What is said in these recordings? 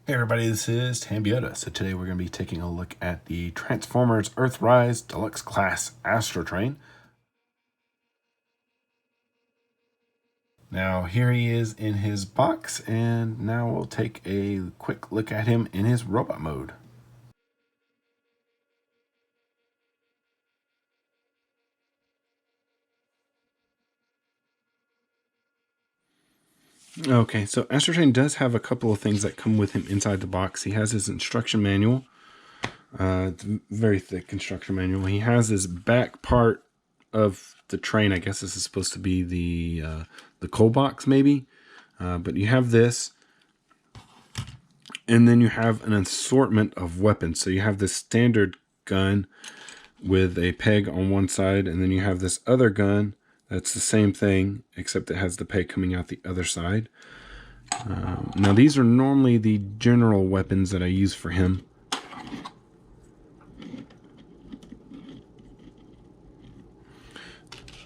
Hey everybody, this is Tambeyoda. So today we're going to be taking a look at the Transformers Earthrise Deluxe Class Astrotrain. Now here he is in his box, and now we'll take a quick look at him in his robot mode. Okay, so Astrotrain does have a couple of things that come with him inside the box. He has his instruction manual. It's a very thick instruction manual. He has his back part of the train. I guess this is supposed to be the coal box, maybe. But you have this, and then you have an assortment of weapons. So you have this standard gun with a peg on one side, and then you have this other gun that's the same thing, except it has the peg coming out the other side. Now these are normally the general weapons that I use for him.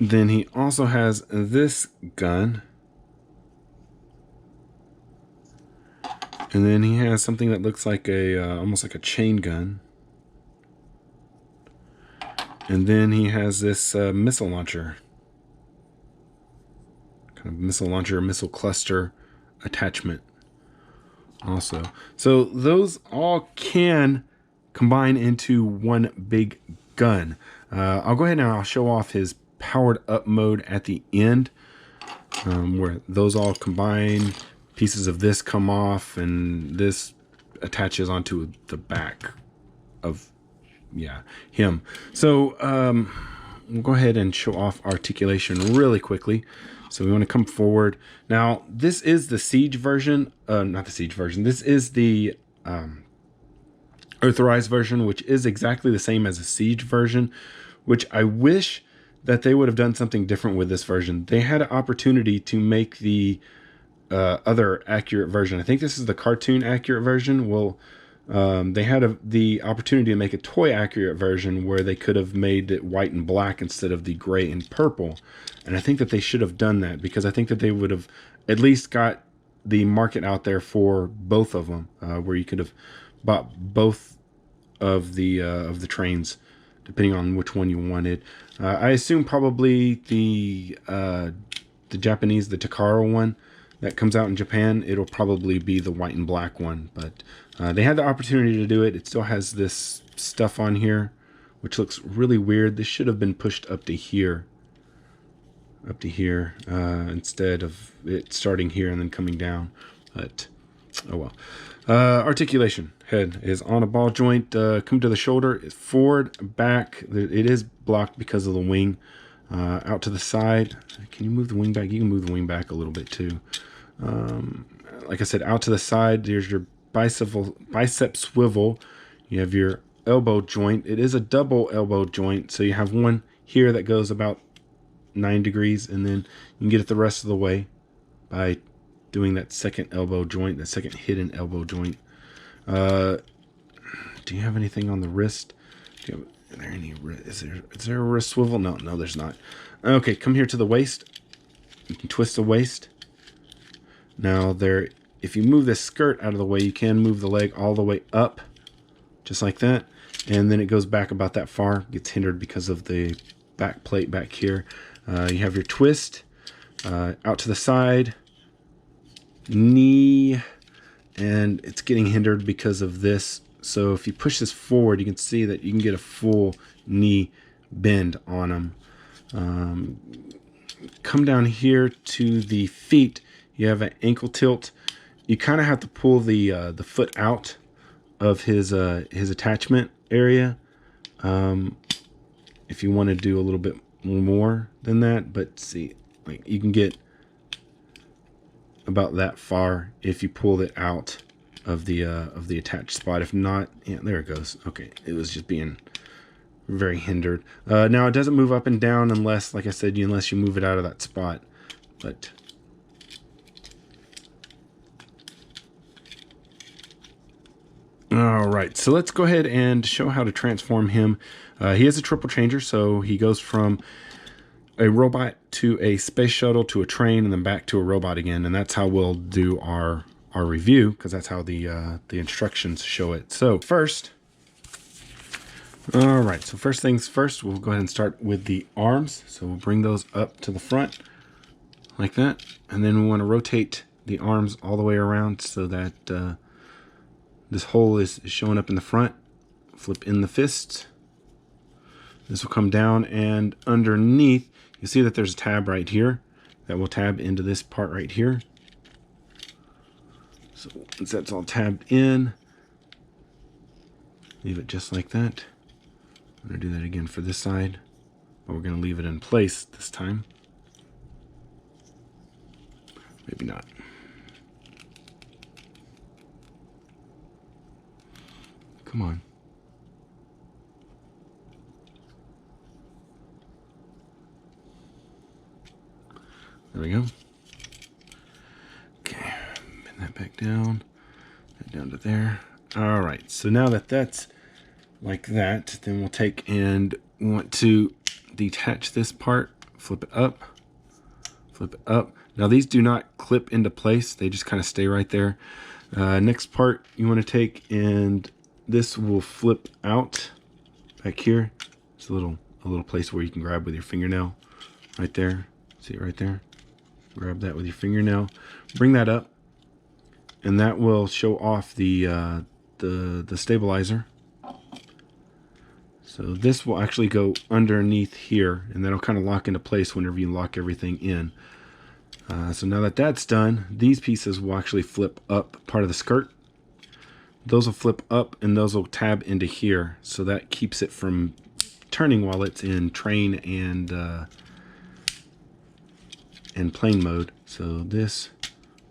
Then he also has this gun. And then he has something that looks like a almost like a chain gun. And then he has this missile launcher. Kind of missile launcher, missile cluster attachment also. So those all can combine into one big gun. I'll go ahead and I'll show off his powered up mode at the end, where those all combine. Pieces of this come off, and this attaches onto the back of him. So we'll go ahead and show off articulation really quickly. So we want to come forward. Now this is the Siege version, not the Siege version. This is the Earthrise version, which is exactly the same as the Siege version, which I wish that they would have done something different with this version. They had an opportunity to make the other accurate version. I think this is the cartoon accurate version. Well, they had the opportunity to make a toy accurate version where they could have made it white and black instead of the gray and purple. And I think that they should have done that, because I think that they would have at least got the market out there for both of them, where you could have bought both of the trains, depending on which one you wanted. I assume probably the Japanese, the Takara one that comes out in Japan, it'll probably be the white and black one. But they had the opportunity to do it. It still has this stuff on here, which looks really weird. This should have been pushed up to here. Instead of it starting here and then coming down. But oh well. Articulation head is on a ball joint. Come to the shoulder, forward, back. It is blocked because of the wing. Out to the side. Can you move the wing back? You can move the wing back a little bit too. Like I said, out to the side. There's your bicep swivel. You have your elbow joint. It is a double elbow joint, so you have one here that goes about 9 degrees, and then you can get it the rest of the way by doing that second elbow joint, that second hidden elbow joint. Do you have anything on the wrist? Is there a wrist swivel? No, there's not. Okay, come here to the waist. You can twist the waist. Now if you move the skirt out of the way, you can move the leg all the way up, just like that, and then it goes back about that far. Gets hindered because of the back plate back here. You have your twist, out to the side, knee, and it's getting hindered because of this. So if you push this forward, you can see that you can get a full knee bend on them. Come down here to the feet. You have an ankle tilt. You kind of have to pull the foot out of his attachment area if you want to do a little bit more than that. But see, like, you can get about that far if you pull it out of the attached spot. If not, yeah, there it goes. Okay, it was just being very hindered. Now it doesn't move up and down unless, like I said, unless you move it out of that spot. But all right, so let's go ahead and show how to transform him. He is a triple changer, so he goes from a robot to a space shuttle to a train and then back to a robot again, and that's how we'll do our our review, because that's how the instructions show it. So first, all right, so first things first, we'll go ahead and start with the arms. So we'll bring those up to the front like that, and then we want to rotate the arms all the way around so that this hole is showing up in the front. Flip in the fists. This will come down, and underneath you see that there's a tab right here that will tab into this part right here. So once that's all tabbed in, leave it just like that. I'm going to do that again for this side, but we're going to leave it in place this time. Maybe not. Come on. There we go. Okay, pin that back down. That down to there. All right, so now that that's like that, then we'll take and we want to detach this part, flip it up, flip it up. Now these do not clip into place, they just kind of stay right there. Next part you want to take, and this will flip out back here. It's a little place where you can grab with your fingernail right there. See it right there? Grab that with your fingernail, bring that up, and that will show off the stabilizer. So this will actually go underneath here, and that'll kind of lock into place whenever you lock everything in. So now that that's done, these pieces will actually flip up part of the skirt. Those will flip up, and those will tab into here, so that keeps it from turning while it's in train and plane mode. So this,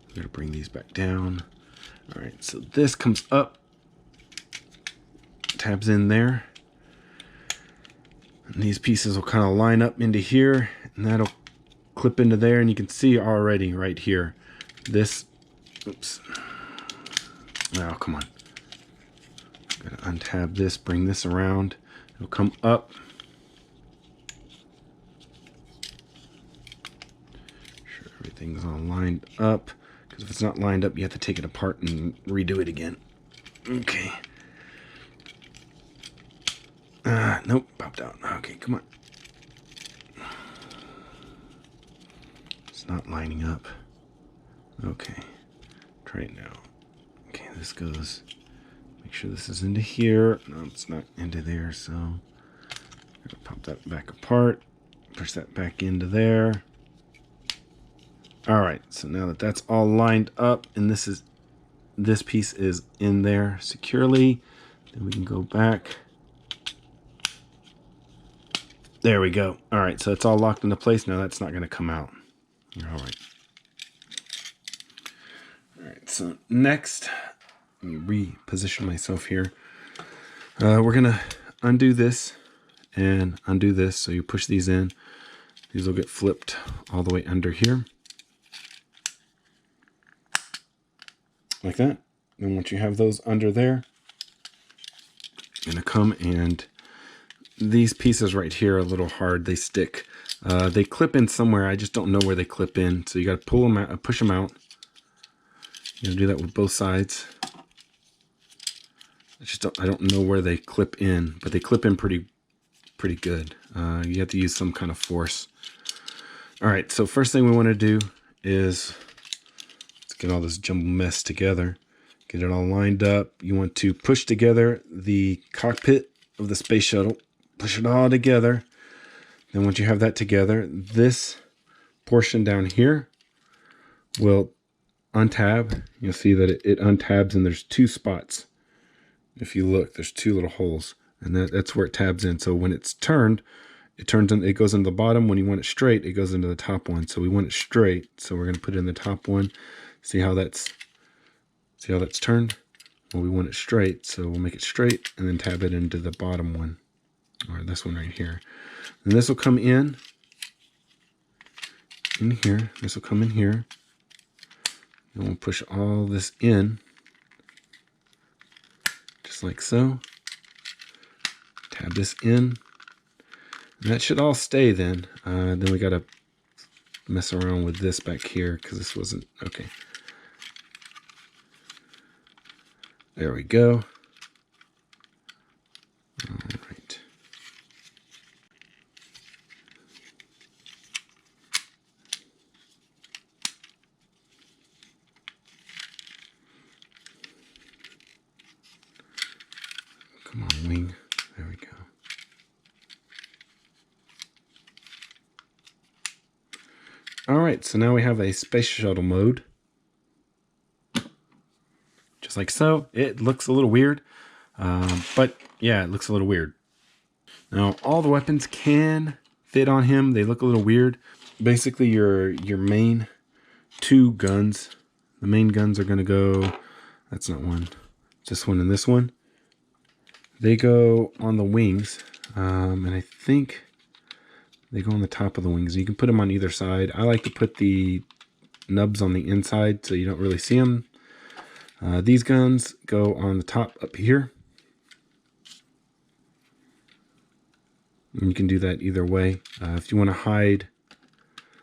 we're going to bring these back down. All right, so this comes up, tabs in there, and these pieces will kind of line up into here, and that'll clip into there, and you can see already right here this, oops, oh come on, I'm gonna untab this, bring this around, it'll come up, sure everything's all lined up, because if it's not lined up you have to take it apart and redo it again. Okay. Nope, popped out. Okay, come on. It's not lining up. Okay, try it now. Okay, this goes, make sure this is into here. No, it's not into there, so I'm gonna pop that back apart, push that back into there. All right, so now that that's all lined up, and this piece is in there securely, then we can go back. There we go. All right, so it's all locked into place. Now that's not going to come out. All right. All right, so next, let me reposition myself here. We're going to undo this and undo this. So you push these in. These will get flipped all the way under here. Like that. And once you have those under there, you're going to come, and these pieces right here are a little hard. They stick. They clip in somewhere. I just don't know where they clip in. So you got to pull them out, push them out. You got to do that with both sides. I don't know where they clip in, but they clip in pretty good. You have to use some kind of force. All right. So first thing we want to do is let's get all this jumbled mess together. Get it all lined up. You want to push together the cockpit of the space shuttle. Push it all together. Then once you have that together, this portion down here will untab. You'll see that it untabs, and there's two spots. If you look, there's two little holes, and that's where it tabs in. So when it's turned, it goes into the bottom. When you want it straight, it goes into the top one. So we want it straight. So we're going to put it in the top one. See how that's turned? Well, we want it straight, so we'll make it straight and then tab it into the bottom one, or this one right here. And this will come in here. This will come in here. And we'll push all this in, just like so. Tab this in. And that should all stay then. Then we got to mess around with this back here because this wasn't, okay. There we go. All right. Come on, wing. There we go. All right, so now we have a space shuttle mode. Just like so. It looks a little weird, but yeah, it looks a little weird. Now, all the weapons can fit on him. They look a little weird. Basically, your main two guns. The main guns are going to go... That's not one. This one and this one. They go on the wings. And I think they go on the top of the wings. You can put them on either side. I like to put the nubs on the inside so you don't really see them. These guns go on the top up here. And you can do that either way. If you want to hide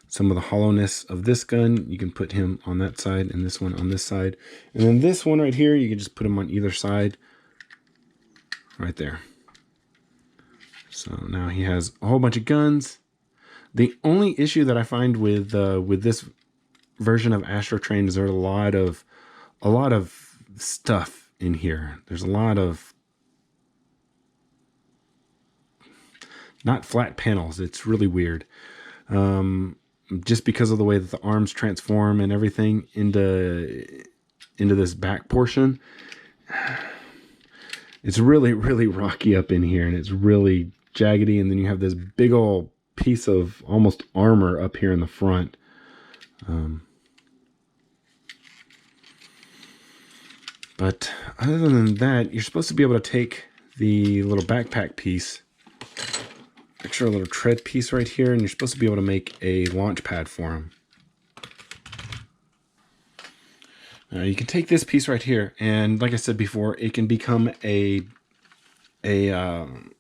some of the hollowness of this gun, you can put him on that side and this one on this side. And then this one right here, you can just put him on either side right there. So now he has a whole bunch of guns. The only issue that I find with this version of Astrotrain is there's a lot of stuff in here. There's a lot of not flat panels. It's really weird. Just because of the way that the arms transform and everything into this back portion. It's really, really rocky up in here, and it's really jaggedy, and then you have this big old piece of almost armor up here in the front. But other than that, you're supposed to be able to take the little backpack piece, extra little tread piece right here, and you're supposed to be able to make a launch pad for him. Now you can take this piece right here, and like I said before, it can become a kind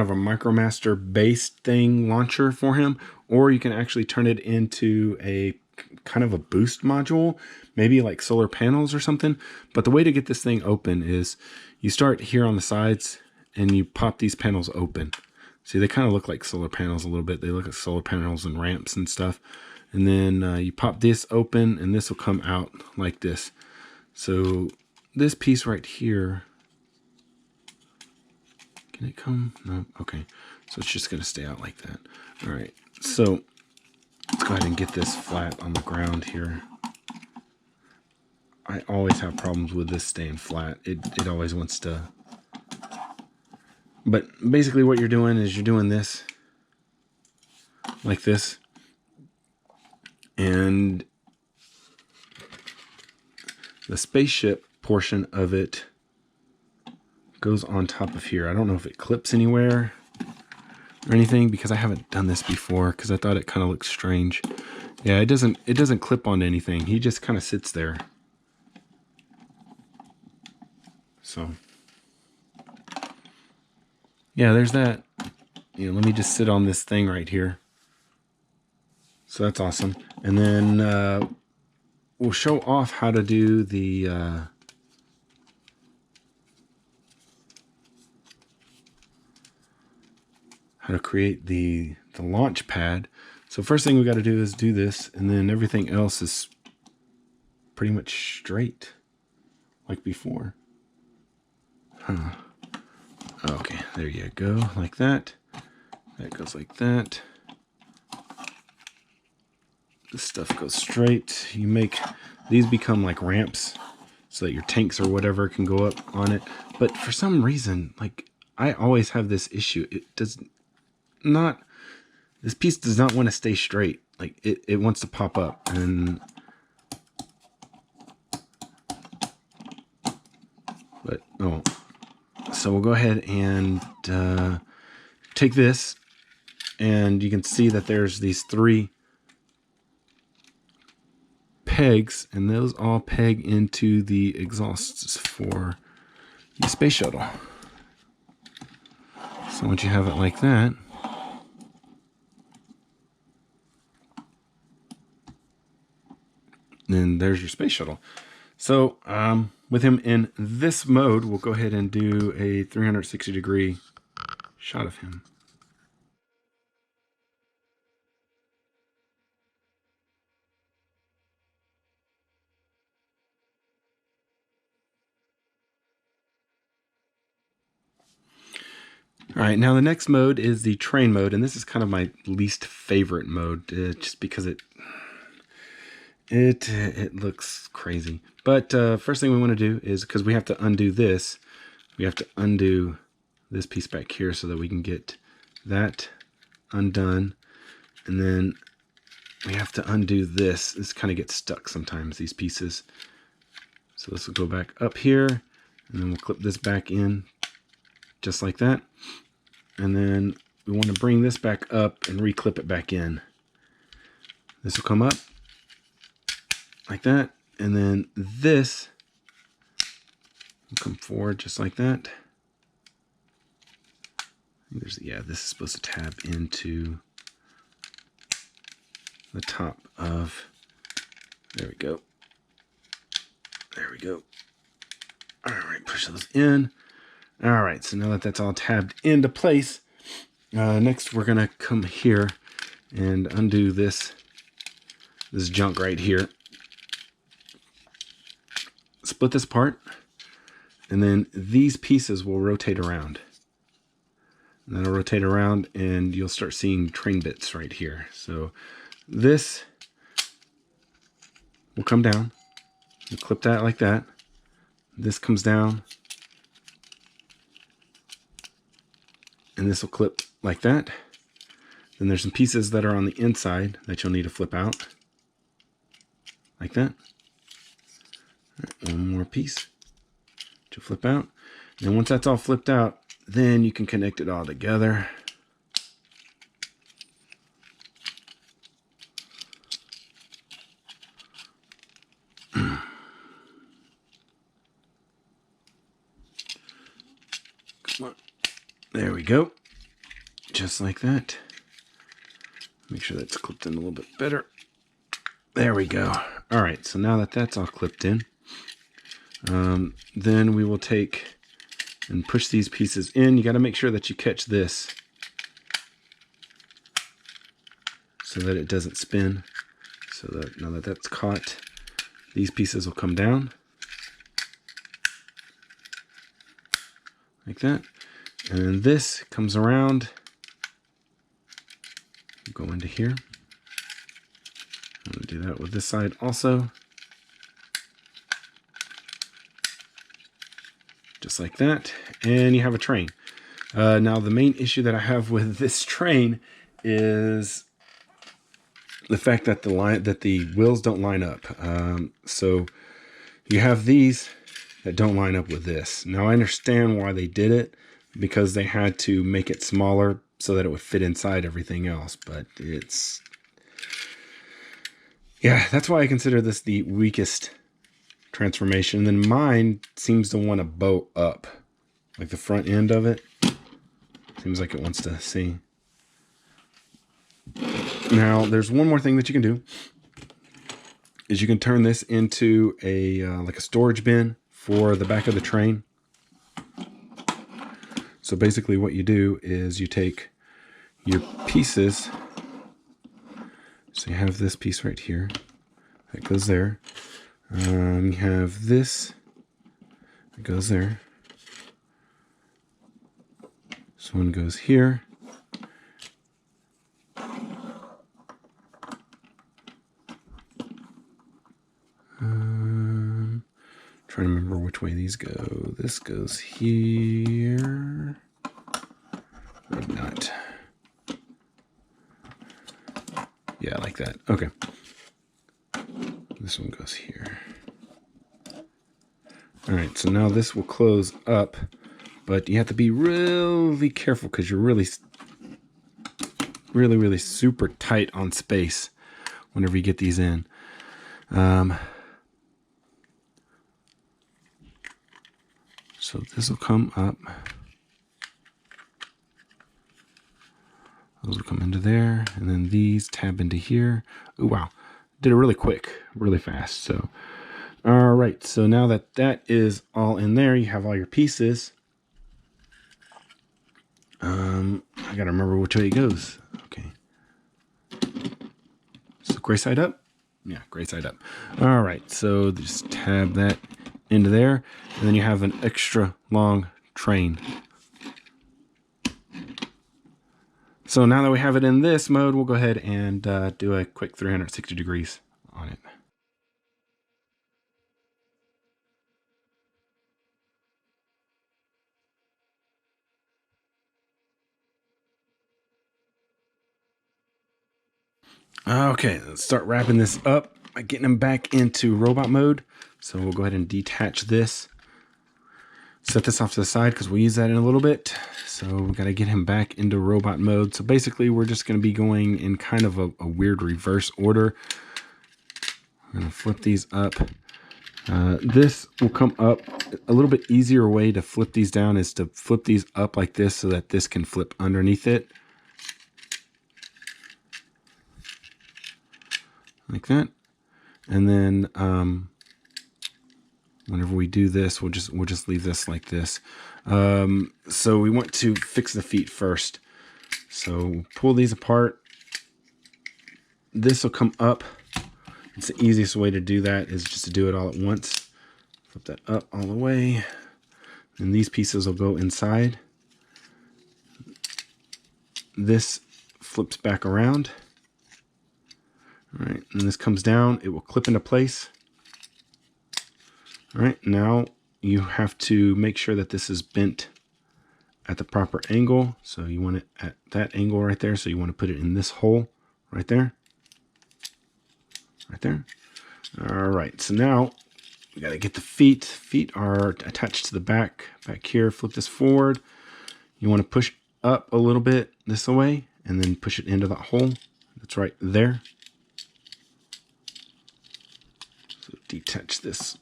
of a MicroMaster based thing launcher for him, or you can actually turn it into a kind of a boost module, maybe like solar panels or something. But the way to get this thing open is you start here on the sides and you pop these panels open. See, they kind of look like solar panels a little bit. They look like solar panels and ramps and stuff. And then you pop this open and this will come out like this. So this piece right here, can it come? No, okay. So it's just gonna stay out like that. All right, so let's go ahead and get this flat on the ground here. I always have problems with this staying flat. It always wants to. But basically what you're doing is you're doing this like this. And the spaceship portion of it goes on top of here. I don't know if it clips anywhere or anything because I haven't done this before because I thought it kind of looked strange. Yeah, it doesn't clip onto anything. He just kind of sits there. So yeah, there's that. You know, let me just sit on this thing right here. So that's awesome. And then we'll show off how to do the how to create the launch pad. So first thing we got to do is do this, and then everything else is pretty much straight like before. Huh. Okay, there you go, like that. That goes like that. This stuff goes straight. You make these become like ramps so that your tanks or whatever can go up on it. But for some reason, like I always have this issue. It does not, this piece does not want to stay straight. Like it wants to pop up. And but oh, so we'll go ahead and take this, and you can see that there's these three pegs, and those all peg into the exhausts for the space shuttle. So once you have it like that, then there's your space shuttle. So with him in this mode, we'll go ahead and do a 360-degree shot of him. All right, now the next mode is the train mode, and this is kind of my least favorite mode, just because it looks crazy. But first thing we want to do is, because we have to undo this, we have to undo this piece back here so that we can get that undone, and then we have to undo this. This kind of gets stuck sometimes, these pieces. So this will go back up here, and then we'll clip this back in just like that. And then we want to bring this back up and reclip it back in. This will come up like that, and then this will come forward just like that. Yeah, this is supposed to tab into the top of, there we go. There we go. All right, push those in. All right, so now that that's all tabbed into place, next we're gonna come here and undo this junk right here. Split this apart, and then these pieces will rotate around. And that'll rotate around, and you'll start seeing train bits right here. So this will come down. You clip that like that. This comes down. And this will clip like that. Then there's some pieces that are on the inside that you'll need to flip out. Like that. Right, one more piece to flip out. And once that's all flipped out, then you can connect it all together. Come on. There we go. Just like that. Make sure that's clipped in a little bit better. There we go. All right, so now that that's all clipped in, then we will take and push these pieces in. You got to make sure that you catch this so that it doesn't spin. So that now that that's caught, these pieces will come down like that. And then this comes around, go into here. I'm going to do that with this side also. Just like that. And you have a train. Now the main issue that I have with this train is the fact that the wheels don't line up. So you have these that don't line up with this. Now I understand why they did it, because they had to make it smaller so that it would fit inside everything else. But it's, yeah, that's why I consider this the weakest transformation. And then mine seems to want to bow up, like the front end of it seems like it wants to see. Now there's one more thing that you can do, is you can turn this into a like a storage bin for the back of the train. So basically what you do is you take your pieces. So you have this piece right here that goes there. You have this that goes there. This one goes here. Trying to remember which way these go. This goes here. Maybe not. Yeah, like that. Okay. This one goes here. All right, so now this will close up, but you have to be really careful because you're really super tight on space whenever you get these in. So this will come up. Those will come into there, and then these tab into here. Oh wow, did it really quick, really fast. So All right, so now that that is all in there, you have all your pieces. I gotta remember which way it goes. Okay. So gray side up? Yeah, gray side up. All right, so just tab that into there, and then you have an extra long train. So now that we have it in this mode, we'll go ahead and do a quick 360 degrees on it. Okay, let's start wrapping this up by getting them back into robot mode. So we'll go ahead and detach this. Set this off to the side because we'll use that in a little bit. So we got to get him back into robot mode. So basically we're just going to be going in kind of a weird reverse order. I'm going to flip these up. This will come up. A little bit easier way to flip these down is to flip these up like this so that this can flip underneath it. Like that. And then whenever we do this, we'll just leave this like this. So we want to fix the feet first. So pull these apart. This will come up. It's the easiest way to do that is just to do it all at once. Flip that up all the way. And these pieces will go inside. This flips back around. All right, and this comes down. It will clip into place. All right, now you have to make sure that this is bent at the proper angle. So you want it at that angle right there. So you want to put it in this hole right there. Right there. All right, so now we got to get the feet. Feet are attached to the back here. Flip this forward. You want to push up a little bit this way and then push it into that hole. That's right there. So detach this.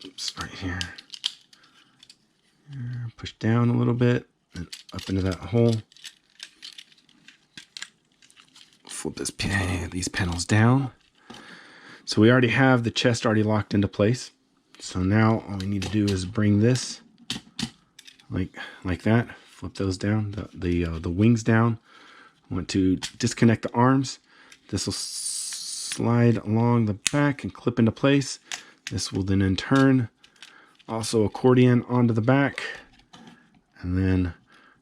Oops, right here. Push down a little bit and up into that hole. Flip these panels down. So we already have the chest already locked into place. So now all we need to do is bring this like that. Flip those down, the wings down. I want to disconnect the arms. This will slide along the back and clip into place. This will then in turn also accordion onto the back. And then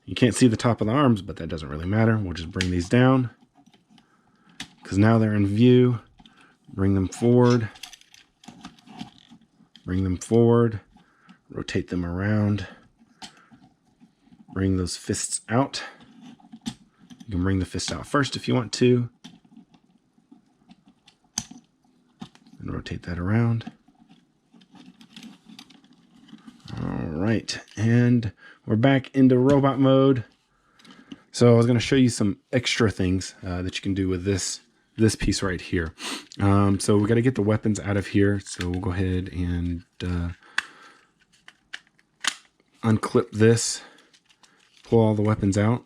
you can't see the top of the arms, but that doesn't really matter. We'll just bring these down because now they're in view. Bring them forward. Bring them forward. Rotate them around. Bring those fists out. You can bring the fist out first if you want to. And rotate that around. All right, and we're back into robot mode. So I was going to show you some extra things that you can do with this piece right here. So we got to get the weapons out of here. So we'll go ahead and unclip this, pull all the weapons out.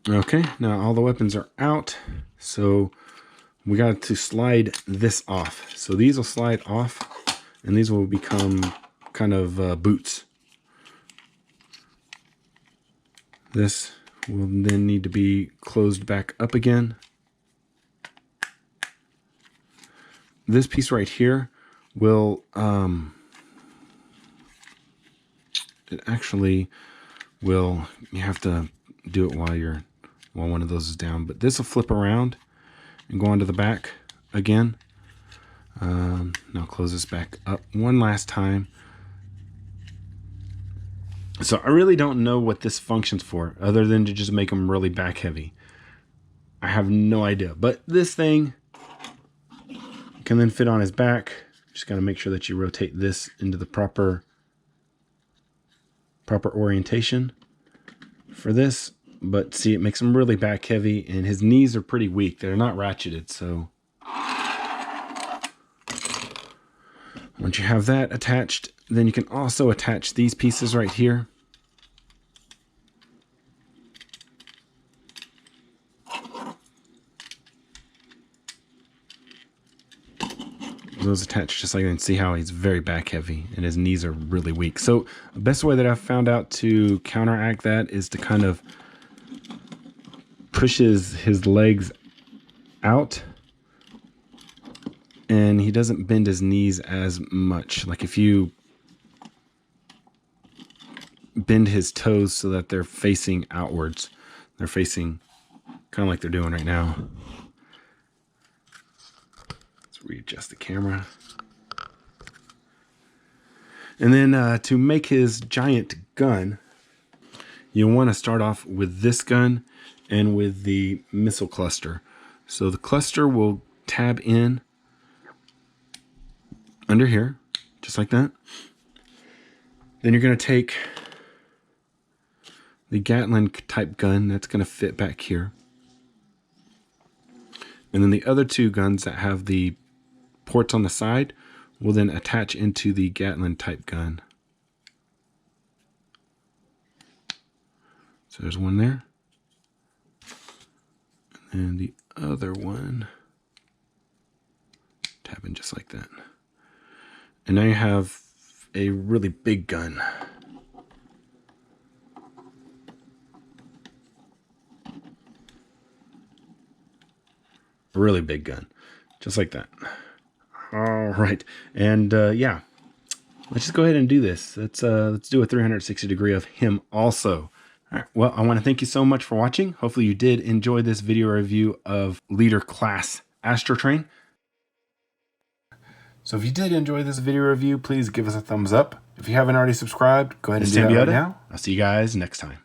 Okay, now all the weapons are out. So we got to slide this off. So these will slide off and these will become kind of boots. This will then need to be closed back up again. This piece right here will, it actually will, you have to do it while one of those is down, but this will flip around and go onto the back again. Now close this back up one last time. So I really don't know what this functions for other than to just make them really back heavy. I have no idea, but this thing can then fit on his back. Just got to make sure that you rotate this into the proper orientation for this. But see, it makes him really back heavy, and his knees are pretty weak. They're not ratcheted, so. Once you have that attached, then you can also attach these pieces right here. Those attached just like that, and see how he's very back heavy and his knees are really weak. So the best way that I've found out to counteract that is to kind of push his legs out, and he doesn't bend his knees as much. Like if you bend his toes so that they're facing outwards, they're facing kind of like they're doing right now. Readjust the camera. And then to make his giant gun, you'll want to start off with this gun and with the missile cluster. So the cluster will tab in under here, just like that. Then you're going to take the Gatling type gun that's going to fit back here. And then the other two guns that have the ports on the side will then attach into the Gatling type gun. So there's one there. And the other one tab in just like that. And now you have a really big gun. A really big gun. Just like that. All right, and yeah, let's just go ahead and do this. Let's do a 360 degree of him also. All right, well, I want to thank you so much for watching. Hopefully you did enjoy this video review of Leader Class Astrotrain. So if you did enjoy this video review, please give us a thumbs up. If you haven't already subscribed, go ahead and do that right now. I'll see you guys next time.